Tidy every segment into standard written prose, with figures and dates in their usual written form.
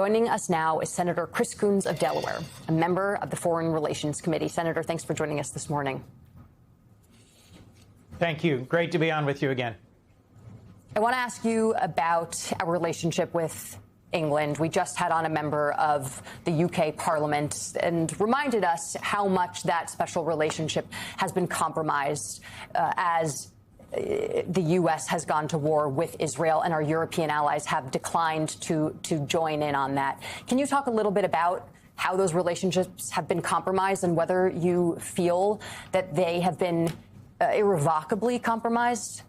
Joining us now is Senator Chris Coons of Delaware, a member of the Foreign Relations Committee. Senator, thanks for joining us this morning. Thank you. Great to be on with you again. I want to ask you about our relationship with England. We just had on a member of the UK Parliament and reminded us how much that special relationship has been compromised as the U.S. has gone to war with Israel and our European allies have declined to join in on that. Can you talk a little bit about how those relationships have been compromised and whether you feel that they have been irrevocably compromised?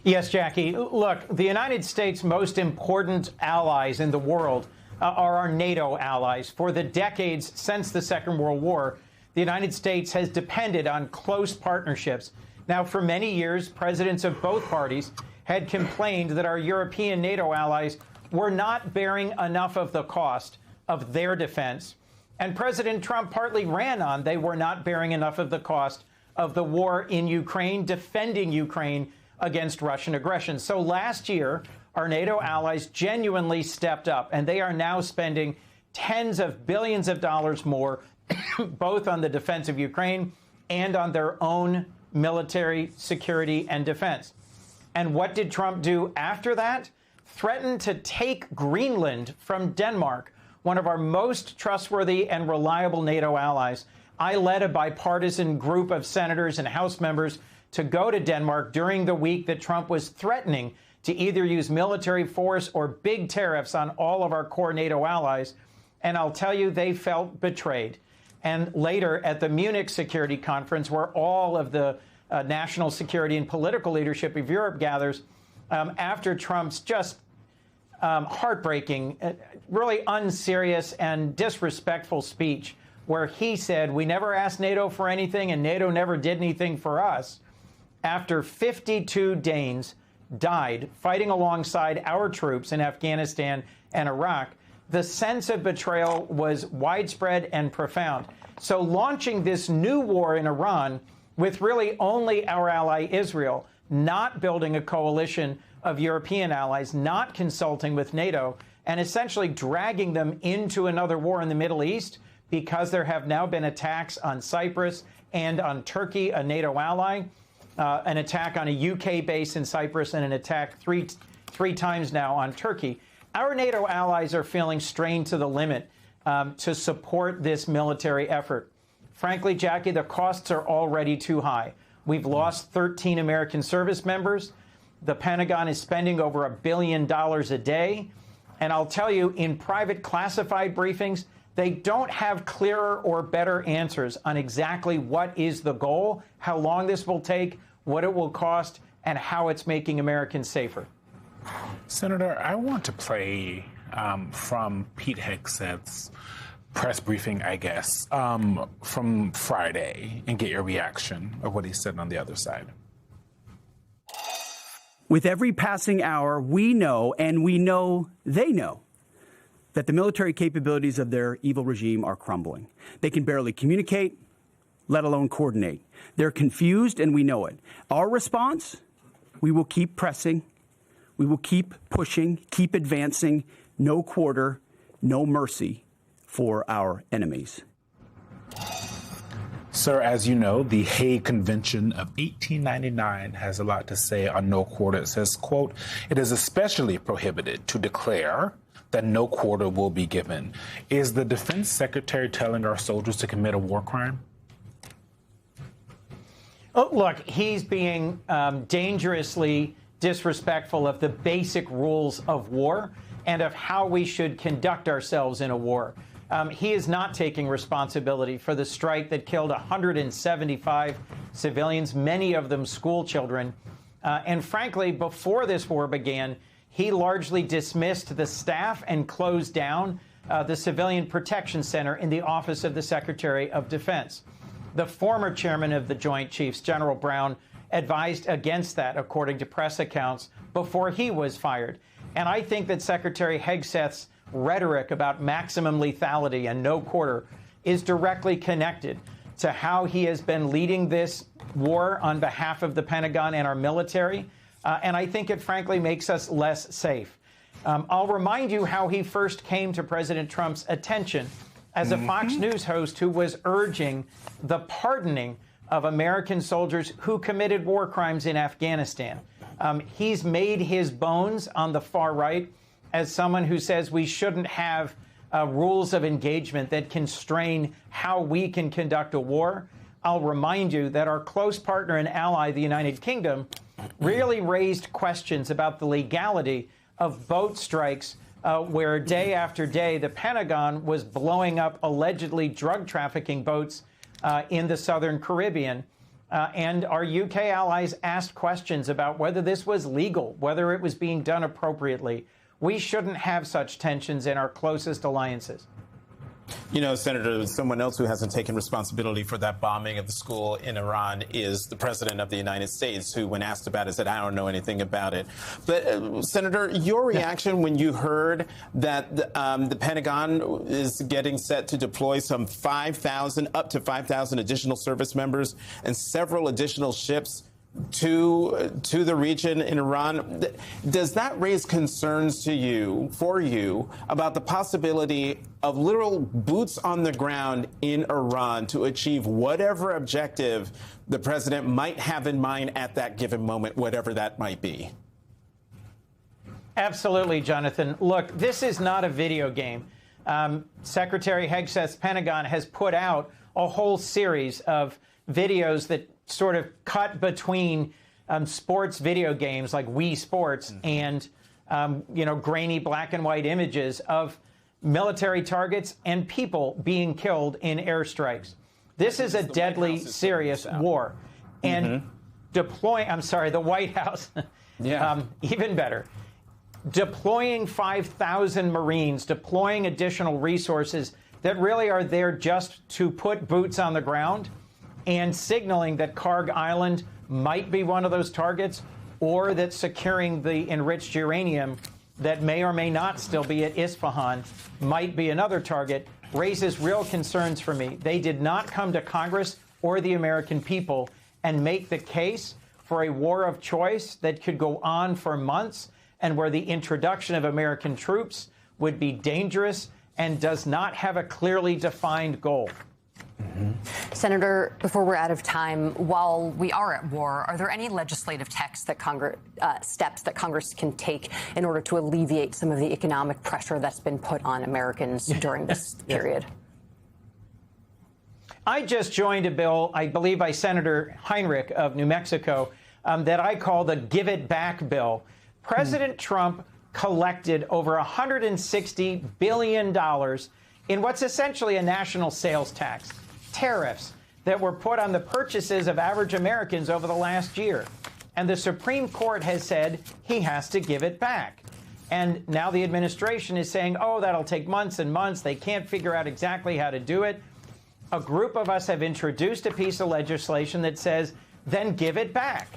Yes, Jackie. Look, the United States' most important allies in the world are our NATO allies. For the decades since the Second World War, the United States has depended on close partnerships. Now, for many years, presidents of both parties had complained that our European NATO allies were not bearing enough of the cost of their defense. And President Trump partly ran on they were not bearing enough of the cost of the war in Ukraine, defending Ukraine against Russian aggression. So last year, our NATO allies genuinely stepped up, and they are now spending tens of billions of dollars more, both on the defense of Ukraine and on their own military security and defense. And what did Trump do after that? Threatened to take Greenland from Denmark, one of our most trustworthy and reliable NATO allies. I led a bipartisan group of senators and House members to go to Denmark during the week that Trump was threatening to either use military force or big tariffs on all of our core NATO allies. And I'll tell you, they felt betrayed. And later at the Munich Security Conference, where all of the national security and political leadership of Europe gathers, after Trump's just heartbreaking, really unserious and disrespectful speech, where he said, we never asked NATO for anything and NATO never did anything for us. After 52 Danes died fighting alongside our troops in Afghanistan and Iraq, the sense of betrayal was widespread and profound. So launching this new war in Iran with really only our ally Israel, not building a coalition of European allies, not consulting with NATO, and essentially dragging them into another war in the Middle East because there have now been attacks on Cyprus and on Turkey, a NATO ally, an attack on a UK base in Cyprus, and an attack three times now on Turkey. Our NATO allies are feeling strained to the limit to support this military effort. Frankly, Jackie, the costs are already too high. We've lost 13 American service members. The Pentagon is spending over $1 billion a day. And I'll tell you, in private classified briefings, they don't have clearer or better answers on exactly what is the goal, how long this will take, what it will cost, and how it's making Americans safer. Senator, I want to play from Pete Hegseth's press briefing, I guess, from Friday and get your reaction of what he said on the other side. With every passing hour, we know, and we know they know, that the military capabilities of their evil regime are crumbling. They can barely communicate, let alone coordinate. They're confused, and we know it. Our response? We will keep pressing. We will keep pushing, keep advancing. No quarter, no mercy for our enemies. Sir, as you know, the Hague Convention of 1899 has a lot to say on no quarter. It says, quote, it is especially prohibited to declare that no quarter will be given. Is the defense secretary telling our soldiers to commit a war crime? Oh, look, he's being dangerously disrespectful of the basic rules of war and of how we should conduct ourselves in a war. He is not taking responsibility for the strike that killed 175 civilians, many of them school children. And frankly, before this war began, he largely dismissed the staff and closed down the Civilian Protection Center in the Office of the Secretary of Defense. The former chairman of the Joint Chiefs, General Brown, advised against that, according to press accounts, before he was fired. And I think that Secretary Hegseth's rhetoric about maximum lethality and no quarter is directly connected to how he has been leading this war on behalf of the Pentagon and our military. And I think it frankly makes us less safe. I'll remind you how he first came to President Trump's attention as a Fox News host who was urging the pardoning of American soldiers who committed war crimes in Afghanistan. He's made his bones on the far right as someone who says we shouldn't have rules of engagement that constrain how we can conduct a war. I'll remind you that our close partner and ally, the United Kingdom, really raised questions about the legality of boat strikes where day after day the Pentagon was blowing up allegedly drug trafficking boats in the southern Caribbean. And our UK allies asked questions about whether this was legal, whether it was being done appropriately. We shouldn't have such tensions in our closest alliances. You know, Senator, someone else who hasn't taken responsibility for that bombing of the school in Iran is the President of the United States, who, when asked about it, said, I don't know anything about it. But, Senator, your reaction when you heard that the Pentagon is getting set to deploy some 5,000, up to 5,000 additional service members and several additional ships to the region in Iran, does that raise concerns for you about the possibility of literal boots on the ground in Iran to achieve whatever objective the president might have in mind at that given moment, whatever that might be? Absolutely, Jonathan. Look, this is not a video game. Secretary Hegseth's Pentagon has put out a whole series of videos that sort of cut between sports video games like Wii Sports and, grainy black and white images of military targets and people being killed in airstrikes. This is a deadly, serious war. And the White House, even better. Deploying 5,000 Marines, deploying additional resources that really are there just to put boots on the ground, and signaling that Karg Island might be one of those targets, or that securing the enriched uranium that may or may not still be at Isfahan might be another target, raises real concerns for me. They did not come to Congress or the American people and make the case for a war of choice that could go on for months and where the introduction of American troops would be dangerous and does not have a clearly defined goal. Senator, before we're out of time, while we are at war, are there any legislative steps that Congress can take in order to alleviate some of the economic pressure that's been put on Americans during this period? I just joined a bill, I believe by Senator Heinrich of New Mexico, that I call the Give It Back bill. President Trump collected over $160 billion in what's essentially a national sales tax, tariffs that were put on the purchases of average Americans over the last year. And the Supreme Court has said he has to give it back. And now the administration is saying, oh, that'll take months and months. They can't figure out exactly how to do it. A group of us have introduced a piece of legislation that says, then give it back.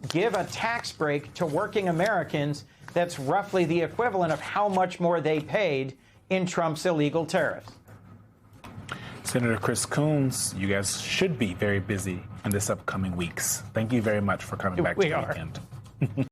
Give a tax break to working Americans that's roughly the equivalent of how much more they paid in Trump's illegal tariffs. Senator Chris Coons, you guys should be very busy in this upcoming weeks. Thank you very much for coming back to the weekend.